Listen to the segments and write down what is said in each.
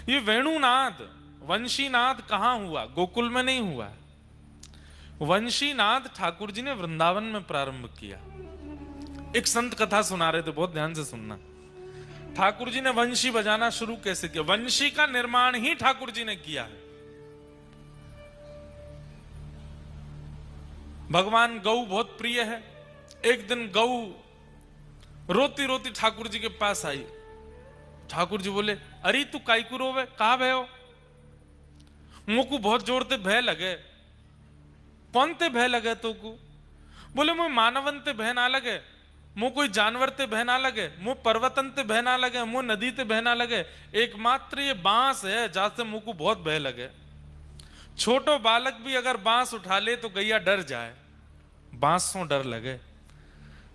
ये वेणुनाद, वंशीनाद कहां हुआ? गोकुल में नहीं हुआ। वंशीनाद ठाकुर जी ने वृंदावन में प्रारंभ किया। एक संत कथा सुना रहे थे, बहुत ध्यान से सुनना। ठाकुर जी ने वंशी बजाना शुरू कैसे किया? वंशी का निर्माण ही ठाकुर जी ने किया है। भगवान गौ बहुत प्रिय है। एक दिन गौ रोती रोती ठाकुर जी के पास आई। ठाकुर जी बोले, अरे तू काईकू रोवे, कहा भय हो? मुझको बहुत जोर ते भय लगे। कौन ते भय लगे तो को? बोले मुझे मानवन ते भय ना लगे, मुझ कोई जानवर ते भय ना लगे, मुझ पर्वतन ते भय ना लगे, मुझ नदी ते भय ना लगे, एकमात्र ये बांस है जहां से मुझको बहुत भय लगे। छोटो बालक भी अगर बांस उठा ले तो गैया डर जाए, बांस से डर लगे।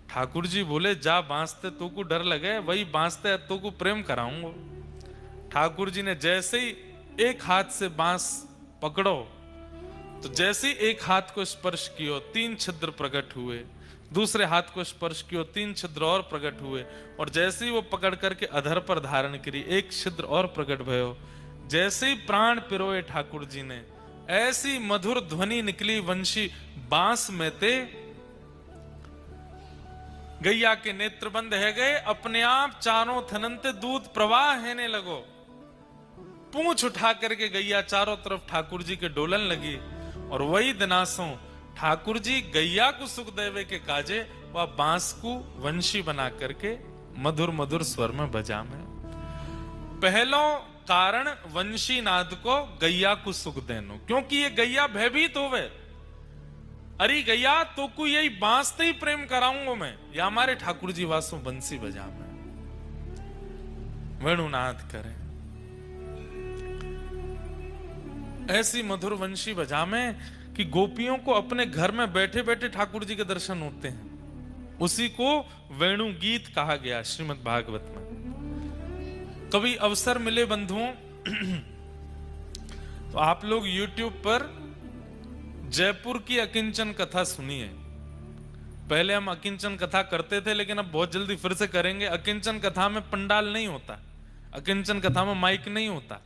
ठाकुर जी बोले, जा बांस ते तो को डर लगे, वही बांस ते तो को प्रेम कराऊंगा। ठाकुर जी ने जैसे ही एक हाथ से बांस पकड़ो, तो जैसे ही एक हाथ को स्पर्श कियो 3 छिद्र प्रकट हुए, दूसरे हाथ को स्पर्श कियो 3 छिद्र और प्रकट हुए, और जैसे ही वो पकड़ करके अधर पर धारण करी 1 छिद्र और प्रकट भयो। जैसे ही प्राण पिरोए ठाकुर जी ने, ऐसी मधुर ध्वनि निकली वंशी बांस में ते। गैया के नेत्र बंद है गए, अपने आप चारों थनंते दूध प्रवाह होने लगो। पूंछ उठा करके गैया चारों तरफ ठाकुर जी के डोलन लगी, और वही दिनासों ठाकुर जी गैया को सुख देवे के काजे वह बांस को वंशी बना करके मधुर मधुर स्वर में बजा में। पहलो कारण वंशी नाद को गैया को सुख देनो, क्योंकि ये गैया भयभीत होवे। अरे गैया तो को यही बांस से ही प्रेम कराऊंगा मैं, या हमारे ठाकुर जी वासो बंसी बजा में वेणुनाद करें। ऐसी मधुर वंशी बजा में कि गोपियों को अपने घर में बैठे बैठे ठाकुर जी के दर्शन होते हैं। उसी को वेणु गीत कहा गया श्रीमद् भागवत में। कभी अवसर मिले बंधुओं तो आप लोग YouTube पर जयपुर की अकिंचन कथा सुनिए। पहले हम अकिंचन कथा करते थे, लेकिन अब बहुत जल्दी फिर से करेंगे। अकिंचन कथा में पंडाल नहीं होता, अकिंचन कथा में माइक नहीं होता।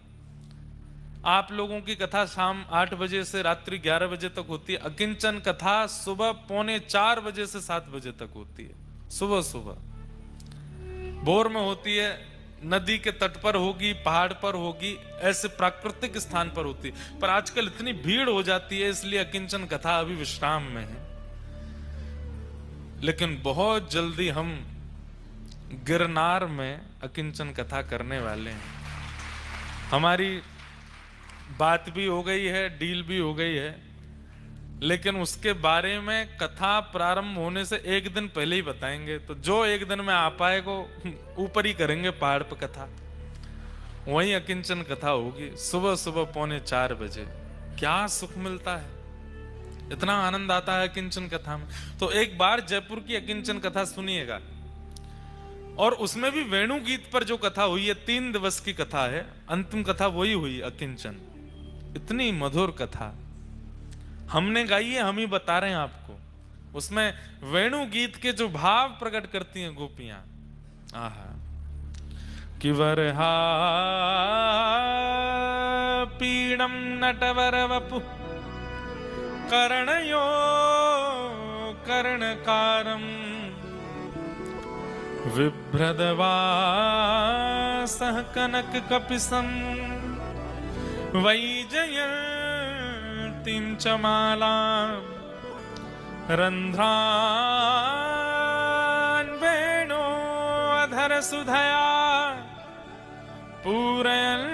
आप लोगों की कथा शाम 8 बजे से रात्रि 11 बजे तक होती है। अकिंचन कथा सुबह 3:45 बजे से 7 बजे तक होती है। सुबह सुबह भोर में होती है, नदी के तट पर होगी, पहाड़ पर होगी, ऐसे प्राकृतिक स्थान पर होती है। पर आजकल इतनी भीड़ हो जाती है, इसलिए अकिंचन कथा अभी विश्राम में है। लेकिन बहुत जल्दी हम गिरनार में अकिंचन कथा करने वाले हैं। हमारी बात भी हो गई है, डील भी हो गई है, लेकिन उसके बारे में कथा प्रारंभ होने से एक दिन पहले ही बताएंगे। तो जो एक दिन में आ पाएगा ऊपर ही करेंगे पहाड़ पर कथा, वहीं अकिंचन कथा होगी सुबह सुबह 3:45 बजे। क्या सुख मिलता है, इतना आनंद आता है अकिंचन कथा में। तो एक बार जयपुर की अकिंचन कथा सुनिएगा, और उसमें भी वेणु गीत पर जो कथा हुई है 3 दिवस की कथा है, अंतिम कथा वही हुई अकिंचन। इतनी मधुर कथा हमने गाई है, हम ही बता रहे हैं आपको। उसमें वेणु गीत के जो भाव प्रकट करती हैं गोपियां, आहा। कि वरहा पीड़म नटवर वपु कर्णयो कर्णकारम विभ्रदवा सह कनक कपिसम वैजयन्तीं च मालां रन्ध्रान् वेणो अधर सुधया पूरयन्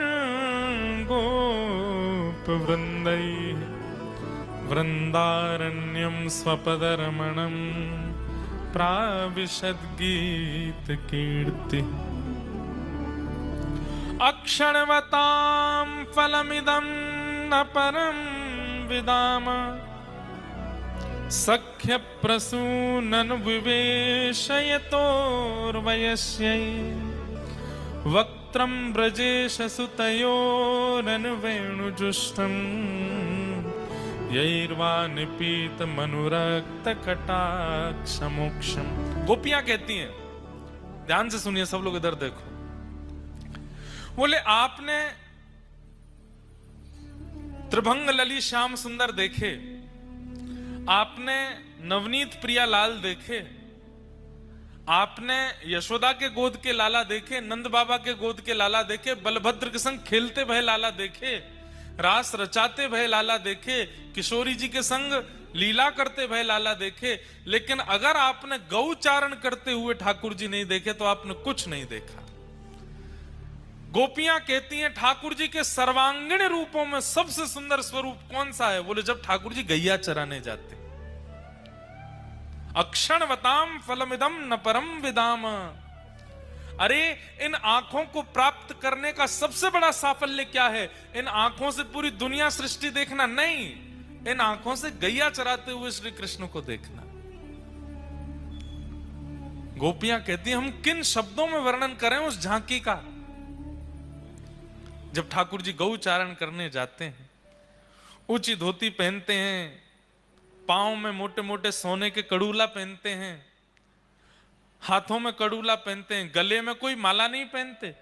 गोपवृन्दैः वृन्दारण्यं स्वपदरमणं प्राविशद्गीतकीर्तिः। अक्षणवतां फलमिदं न परं विदाम सख्य प्रसूनन विवेशयतोर्वयस्यै वक्त्रं ब्रजेश सुतयोरन वेणुजुष्टं यैर्वा निपीत मनुरक्त कटाक्ष मोक्षम। गोपियां कहती हैं, ध्यान से सुनिए सब लोग, इधर देखो। बोले आपने त्रिभंग लली श्याम सुंदर देखे, आपने नवनीत प्रिया लाल देखे, आपने यशोदा के गोद के लाला देखे, नंद बाबा के गोद के लाला देखे, बलभद्र के संग खेलते भय लाला देखे, रास रचाते भय लाला देखे, किशोरी जी के संग लीला करते भय लाला देखे। लेकिन अगर आपने गौचारण करते हुए ठाकुर जी नहीं देखे तो आपने कुछ नहीं देखा। गोपियां कहती हैं ठाकुर जी के सर्वांगीण रूपों में सबसे सुंदर स्वरूप कौन सा है? बोले जब ठाकुर जी गैया चराने जाते। अक्षणवताम फलमिदम न परम विदाम। अरे इन आंखों को प्राप्त करने का सबसे बड़ा साफल्य क्या है? इन आंखों से पूरी दुनिया सृष्टि देखना नहीं, इन आंखों से गैया चराते हुए श्री कृष्ण को देखना। गोपियां कहती हैं हम किन शब्दों में वर्णन करें उस झांकी का। जब ठाकुर जी गौचारण करने जाते हैं, ऊंची धोती पहनते हैं, पांव में मोटे मोटे सोने के कड़ूला पहनते हैं, हाथों में कड़ूला पहनते हैं, गले में कोई माला नहीं पहनते,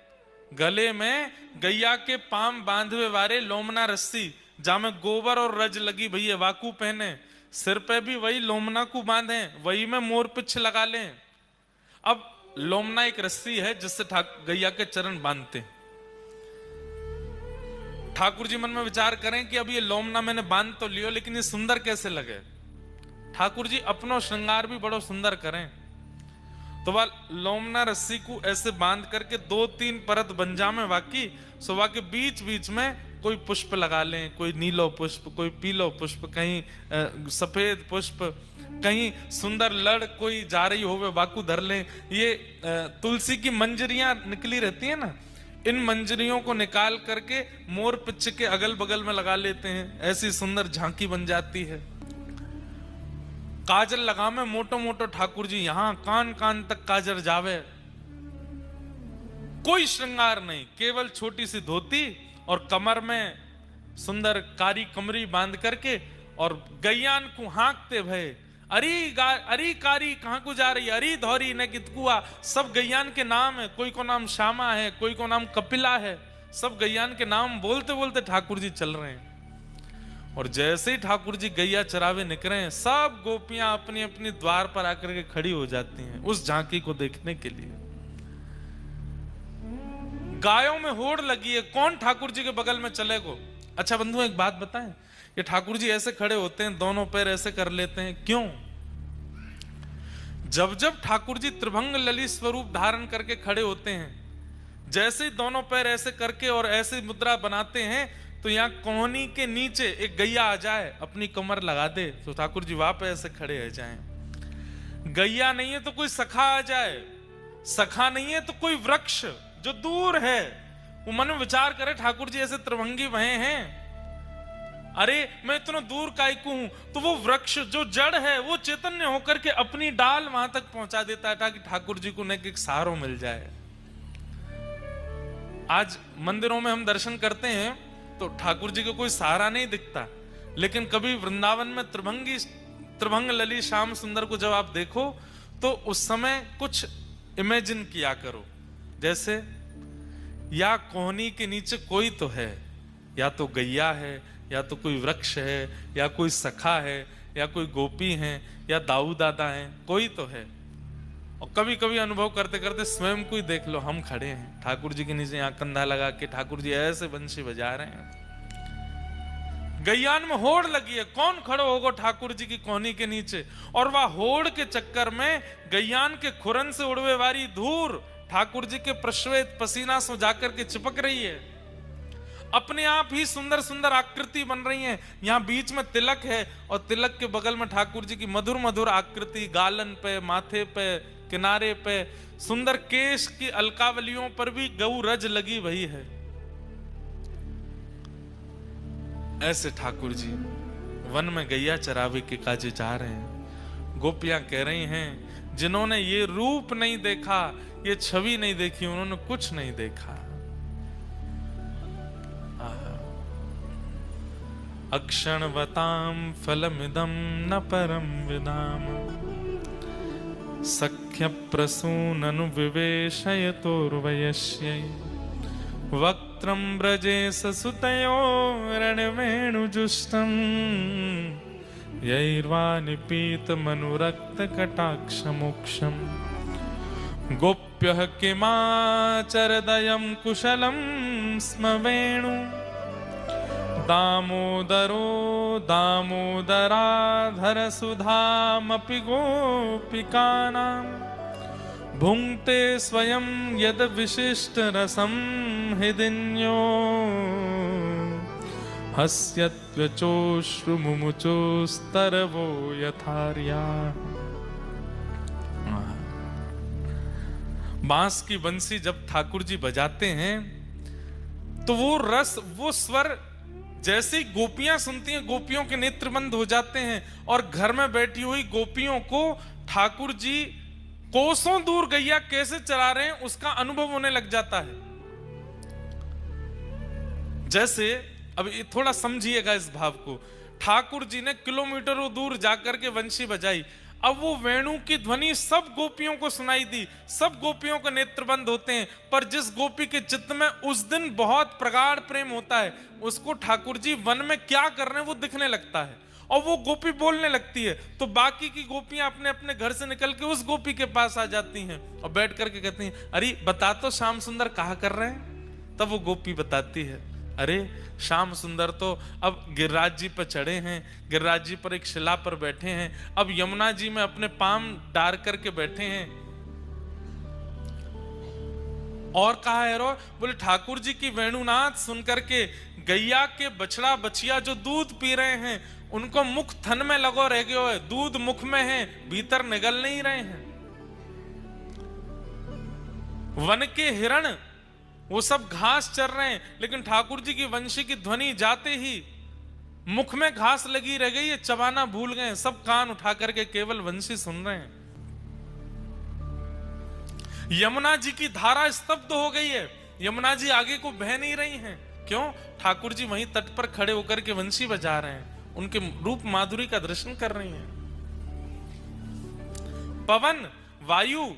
गले में गैया के पाम बांधवे वारे लोमना रस्सी, जहां में गोबर और रज लगी भैया वाकू पहने, सिर पे भी वही लोमना को बांधे, वही में मोर पिछ लगा लें। अब लोमना एक रस्सी है जिससे गैया के चरण बांधते हैं। ठाकुर जी मन में विचार करें कि अब ये लोमना मैंने बांध तो लियो, लेकिन ये सुंदर कैसे लगे। ठाकुर जी अपनो श्रृंगार भी बड़ो सुंदर करें, तो वह लोमना रस्सी को ऐसे बांध करके 2-3 परत बन जामे वाकी, सुबह के बीच बीच में कोई पुष्प लगा लें, कोई नीलो पुष्प, कोई पीलो पुष्प, कहीं सफेद पुष्प, कहीं सुंदर लड़ कोई जा रही होवे वाकू धर लें। ये तुलसी की मंजरियां निकली रहती है ना, इन मंजरियों को निकाल करके मोर पिच्छ के अगल बगल में लगा लेते हैं, ऐसी सुंदर झांकी बन जाती है। काजल लगा में मोटो मोटो ठाकुर जी यहां कान कान तक काजल जावे, कोई श्रृंगार नहीं, केवल छोटी सी धोती और कमर में सुंदर कारी कमरी बांध करके, और गैयान को हाँकते भय अरी कारी कहां को जा रही, अरी धौरी न कितकुआ, सब गैयान के नाम है। कोई को नाम श्यामा है, कोई को नाम कपिला है, सब गैयान के नाम बोलते बोलते ठाकुर जी चल रहे हैं। और जैसे ही ठाकुर जी गैया चरावे निकले हैं, सब गोपियां अपनी अपनी द्वार पर आकर के खड़ी हो जाती हैं उस झांकी को देखने के लिए। गायों में होड़ लगी है, कौन ठाकुर जी के बगल में चलेगो। अच्छा बंधु एक बात बताएं, ये ठाकुर जी ऐसे खड़े होते हैं, दोनों पैर ऐसे कर लेते हैं, क्यों? जब जब ठाकुर जी त्रिभंग ललित स्वरूप धारण करके खड़े होते हैं, जैसे ही दोनों पैर ऐसे करके और ऐसे मुद्रा बनाते हैं, तो यहां कोहनी के नीचे एक गैया आ जाए, अपनी कमर लगा दे, तो ठाकुर जी वहां पे ऐसे खड़े रह जाएं। गैया नहीं है तो कोई सखा आ जाए, सखा नहीं है तो कोई वृक्ष जो दूर है, वो मन में विचार करे ठाकुर जी ऐसे त्रिभंगी भये हैं, अरे मैं इतना दूर कायकू हूं, तो वो वृक्ष जो जड़ है वो चैतन्य होकर के अपनी डाल वहां तक पहुंचा देता है, ताकि ठाकुर जी को एक सहारो मिल जाए। आज मंदिरों में हम दर्शन करते हैं तो ठाकुर जी को कोई सहारा नहीं दिखता, लेकिन कभी वृंदावन में त्रिभंग ललित श्याम सुंदर को जब आप देखो तो उस समय कुछ इमेजिन किया करो, जैसे या कोहनी के नीचे कोई तो है, या तो गैया है, या तो कोई वृक्ष है, या कोई सखा है, या कोई गोपी है, या दाऊ दादा है, कोई तो है। और कभी कभी अनुभव करते करते स्वयं को ही देख लो, हम खड़े हैं ठाकुर जी के नीचे, यहाँ कंधा लगा के ठाकुर जी ऐसे बंशी बजा रहे हैं। गैयान में होड़ लगी है, कौन खड़ो होगा ठाकुर जी की कोहनी के नीचे, और वह होड़ के चक्कर में गैयान के खुरन से उड़वे वाली धूल ठाकुर जी के प्रश्वेत पसीना से जाकर के चिपक रही है, अपने आप ही सुंदर सुंदर आकृति बन रही है। यहाँ बीच में तिलक है, और तिलक के बगल में ठाकुर जी की मधुर मधुर आकृति, गालन पे, माथे पे, किनारे पे, सुंदर केश की अलकावलियों पर भी गौ रज लगी वही है। ऐसे ठाकुर जी वन में गैया चरावे के काजे जा रहे हैं। गोपियां कह रही हैं जिन्होंने ये रूप नहीं देखा, ये छवि नहीं देखी, उन्होंने कुछ नहीं देखा। अक्षणवताम फलमिदं न परम विदाम, सख्य प्रसूननु विवेशयतोर्वयस्यै, वक् पौत्रं व्रजेश सुतयो रणवेणुजुष्टम् यैर्वानिपीतमनुरक्तकटाक्षमोक्षम् गोप्यः किमाचरदयं कुशलं स्म वेणु दामोदरो दामोदराधरसुधामपि गोपिकानां भुङ्क्ते स्वयं यद् विशिष्टरसं हृदिन्यो हस्यत्वचोश्रुमुमुचोस्तरवो यथार्या। बांस की बंसी जब ठाकुर जी बजाते हैं तो वो रस, वो स्वर जैसे ही गोपियां सुनती हैं, गोपियों के नेत्र बंद हो जाते हैं और घर में बैठी हुई गोपियों को ठाकुर जी कोसों दूर गैया कैसे चला रहे हैं उसका अनुभव होने लग जाता है। जैसे अब ये थोड़ा समझिएगा इस भाव को, ठाकुर जी ने किलोमीटरों दूर जाकर के बंसी बजाई, अब वो वेणु की ध्वनि सब गोपियों को सुनाई दी, सब गोपियों के नेत्र बंद होते हैं, पर जिस गोपी के चित्त में उस दिन बहुत प्रगाढ़ प्रेम होता है उसको ठाकुर जी वन में क्या कर रहे हैं वो दिखने लगता है और वो गोपी बोलने लगती है, तो बाकी की गोपियां अपने अपने घर से निकल के उस गोपी के पास आ जाती हैं और बैठ करके कहती हैं, अरे बता तो श्याम सुंदर कहा कर रहे हैं। तब वो गोपी बताती है, अरे श्याम सुंदर तो अब गिरिराज जी पर चढ़े हैं, गिरिराज जी पर एक शिला पर बैठे हैं, अब यमुना जी में अपने पांव डार करके बैठे हैं। और कहा है रो, बोले ठाकुर जी की वेणुनाथ सुन करके गैया के बछड़ा बछिया जो दूध पी रहे हैं उनको मुख थन में लगो रह गयो है, दूध मुख में है, भीतर निगल नहीं रहे हैं। वन के हिरण वो सब घास चर रहे हैं, लेकिन ठाकुर जी की वंशी की ध्वनि जाते ही मुख में घास लगी रह गई है, चबाना भूल गए, सब कान उठा करके केवल वंशी सुन रहे हैं। यमुना जी की धारा स्तब्ध हो गई है, यमुना जी आगे को बह नहीं रही हैं। क्यों? ठाकुर जी वहीं तट पर खड़े होकर के वंशी बजा रहे हैं, उनके रूप माधुरी का दर्शन कर रही हैं। पवन वायु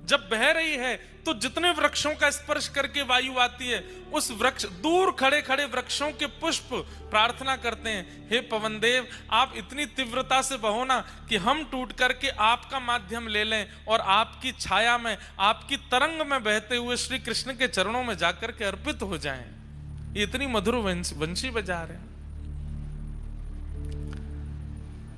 जब बह रही है तो जितने वृक्षों का स्पर्श करके वायु आती है, उस वृक्ष दूर खड़े खड़े वृक्षों के पुष्प प्रार्थना करते हैं, हे पवन देव आप इतनी तीव्रता से बहो ना कि हम टूट करके आपका माध्यम ले लें और आपकी छाया में, आपकी तरंग में बहते हुए श्री कृष्ण के चरणों में जाकर के अर्पित हो जाएं। ये इतनी मधुर वंशी बजा रहे हैं।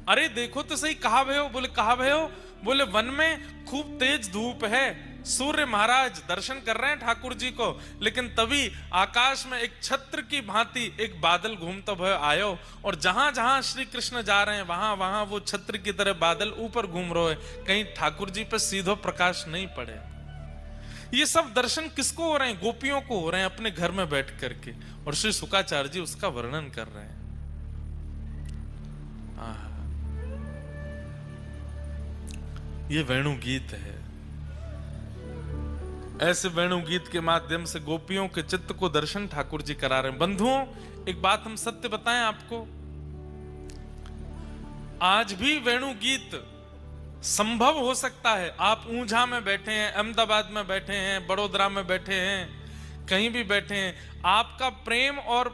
अरे देखो तो सही, कहा भयो? बोले कहा भयो? बोले वन में खूब तेज धूप है, सूर्य महाराज दर्शन कर रहे हैं ठाकुर जी को, लेकिन तभी आकाश में एक छत्र की भांति एक बादल घूमता भय आयो और जहां जहां श्री कृष्ण जा रहे हैं वहां वहां वो छत्र की तरह बादल ऊपर घूम रहे हैं, कहीं ठाकुर जी पर सीधो प्रकाश नहीं पड़े। ये सब दर्शन किसको हो रहे हैं? गोपियों को हो रहे हैं अपने घर में बैठ करके, और श्री शुकाचार्य जी उसका वर्णन कर रहे हैं। ये वेणु गीत है। ऐसे वेणु गीत के माध्यम से गोपियों के चित्त को दर्शन ठाकुर जी करा रहे हैं। बंधुओं, एक बात हम सत्य बताएं आपको, आज भी वेणु गीत संभव हो सकता है। आप ऊंझा में बैठे हैं, अहमदाबाद में बैठे हैं, बड़ोदरा में बैठे हैं, कहीं भी बैठे हैं, आपका प्रेम और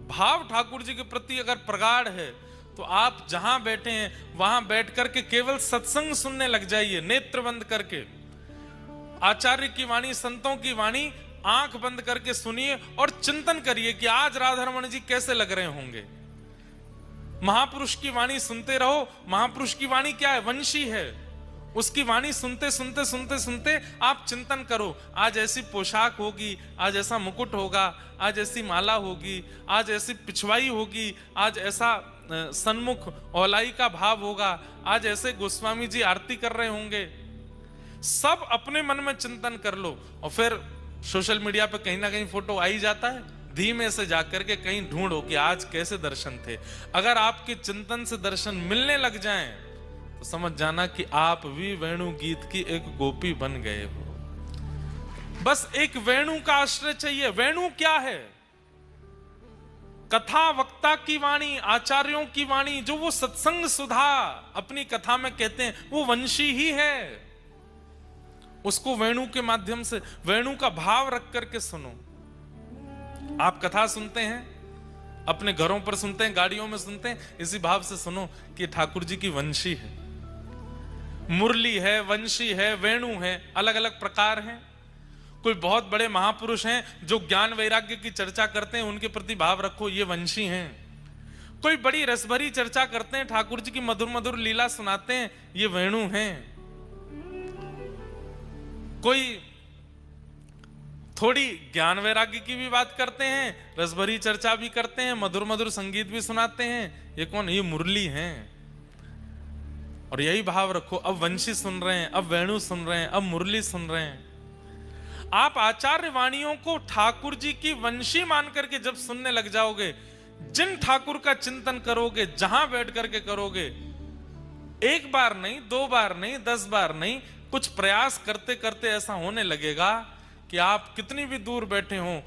भाव ठाकुर जी के प्रति अगर प्रगाढ़ है तो आप जहां बैठे हैं वहां बैठ करके केवल सत्संग सुनने लग जाइए, नेत्र बंद करके। आचार्य की वाणी, संतों की वाणी आंख बंद करके सुनिए और चिंतन करिए कि आज राधा रमण जी कैसे लग रहे होंगे। महापुरुष की वाणी सुनते रहो। महापुरुष की वाणी क्या है? वंशी है। उसकी वाणी सुनते सुनते सुनते सुनते आप चिंतन करो, आज ऐसी पोशाक होगी, आज ऐसा मुकुट होगा, आज ऐसी माला होगी, आज ऐसी पिछवाई होगी, आज ऐसा सन्मुख औलाई का भाव होगा, आज ऐसे गोस्वामी जी आरती कर रहे होंगे। सब अपने मन में चिंतन कर लो और फिर सोशल मीडिया पे कहीं ना कहीं फोटो आ ही जाता है, धीमे से जाकर के कहीं ढूंढो कि आज कैसे दर्शन थे। अगर आपके चिंतन से दर्शन मिलने लग जाएं तो समझ जाना कि आप भी वेणु गीत की एक गोपी बन गए हो। बस एक वेणु का आश्रय चाहिए। वेणु क्या है? कथा वक्ता की वाणी, आचार्यों की वाणी, जो वो सत्संग सुधा अपनी कथा में कहते हैं, वो वंशी ही है। उसको वेणु के माध्यम से, वेणु का भाव रख करके सुनो। आप कथा सुनते हैं, अपने घरों पर सुनते हैं, गाड़ियों में सुनते हैं, इसी भाव से सुनो कि ठाकुर जी की वंशी है, मुरली है, वंशी है, वेणु है, अलग अलग प्रकार हैं। कोई बहुत बड़े महापुरुष हैं जो ज्ञान वैराग्य की चर्चा करते हैं, उनके प्रति भाव रखो, ये वंशी हैं। कोई बड़ी रसभरी चर्चा करते हैं, ठाकुर जी की मधुर मधुर लीला सुनाते हैं, ये वेणु हैं। कोई थोड़ी ज्ञान वैराग्य की भी बात करते हैं, रसभरी चर्चा भी करते हैं, मधुर मधुर संगीत भी सुनाते हैं, ये कौन? ये मुरली हैं। और यही भाव रखो, अब वंशी सुन रहे हैं, अब वेणु सुन रहे हैं, अब मुरली सुन रहे हैं। आप आचार्य वाणियों को ठाकुर जी की वंशी मान करके जब सुनने लग जाओगे, जिन ठाकुर का चिंतन करोगे, जहां बैठ करके करोगे, एक बार नहीं, 2 बार नहीं, 10 बार नहीं, कुछ प्रयास करते करते ऐसा होने लगेगा कि आप कितनी भी दूर बैठे हो,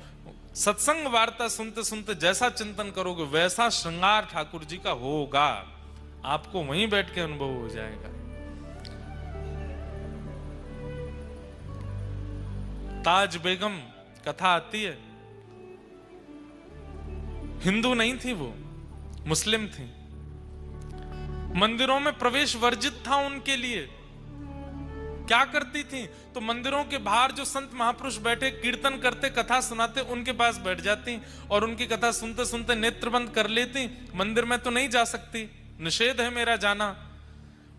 सत्संग वार्ता सुनते सुनते जैसा चिंतन करोगे वैसा श्रृंगार ठाकुर जी का होगा, आपको वहीं बैठ के अनुभव हो जाएगा। ताज बेगम कथा आती है, हिंदू नहीं थी वो, मुस्लिम थी। मंदिरों में प्रवेश वर्जित था उनके लिए। क्या करती थी? तो मंदिरों के बाहर जो संत महापुरुष बैठे कीर्तन करते, कथा सुनाते, उनके पास बैठ जाती और उनकी कथा सुनते सुनते नेत्र बंद कर लेती। मंदिर में तो नहीं जा सकती, निषेध है मेरा जाना।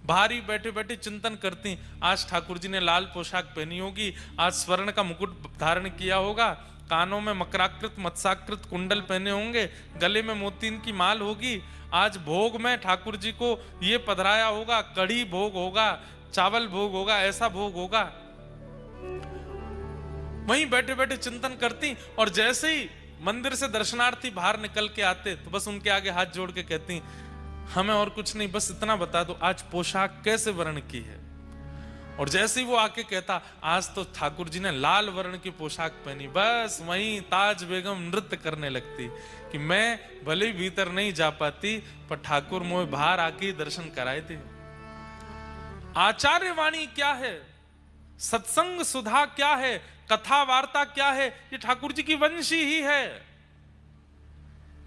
बाहर ही बैठे बैठे चिंतन करती। आज ठाकुर जी ने लाल पोशाक पहनी होगी, आज स्वर्ण का मुकुट धारण किया होगा, कानों में मकराकृत मत्स्याकृत कुंडल पहने होंगे, गले में मोतीन की माल होगी। आज भोग में ठाकुर जी को ये पधराया होगा, कढ़ी भोग होगा, चावल भोग होगा, ऐसा भोग होगा। वहीं बैठे बैठे चिंतन करती और जैसे ही मंदिर से दर्शनार्थी बाहर निकल के आते तो बस उनके आगे हाथ जोड़ के कहती, हमें और कुछ नहीं, बस इतना बता दो आज पोशाक कैसे वर्ण की है। और जैसे ही वो आके कहता आज तो ठाकुर जी ने लाल वर्ण की पोशाक पहनी, बस वहीं ताज बेगम नृत्य करने लगती कि मैं भले भीतर नहीं जा पाती पर ठाकुर मोह बाहर आके दर्शन कराए थे। आचार्य वाणी क्या है, सत्संग सुधा क्या है, कथा वार्ता क्या है, ये ठाकुर जी की वंशी ही है।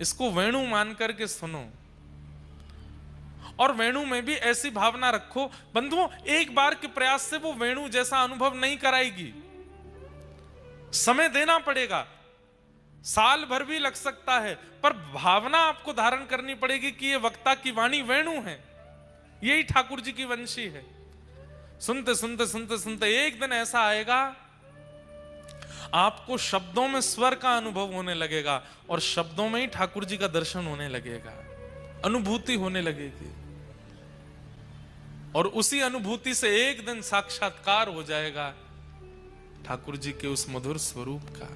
इसको वेणु मान करके सुनो। और वेणु में भी ऐसी भावना रखो बंधुओं, एक बार के प्रयास से वो वेणु जैसा अनुभव नहीं कराएगी, समय देना पड़ेगा, साल भर भी लग सकता है, पर भावना आपको धारण करनी पड़ेगी कि ये वक्ता की वाणी वेणु है, यही ठाकुर जी की वंशी है। सुनते सुनते सुनते सुनते एक दिन ऐसा आएगा आपको शब्दों में स्वर का अनुभव होने लगेगा और शब्दों में ही ठाकुर जी का दर्शन होने लगेगा, अनुभूति होने लगेगी। और उसी अनुभूति से एक दिन साक्षात्कार हो जाएगा ठाकुर जी के उस मधुर स्वरूप का।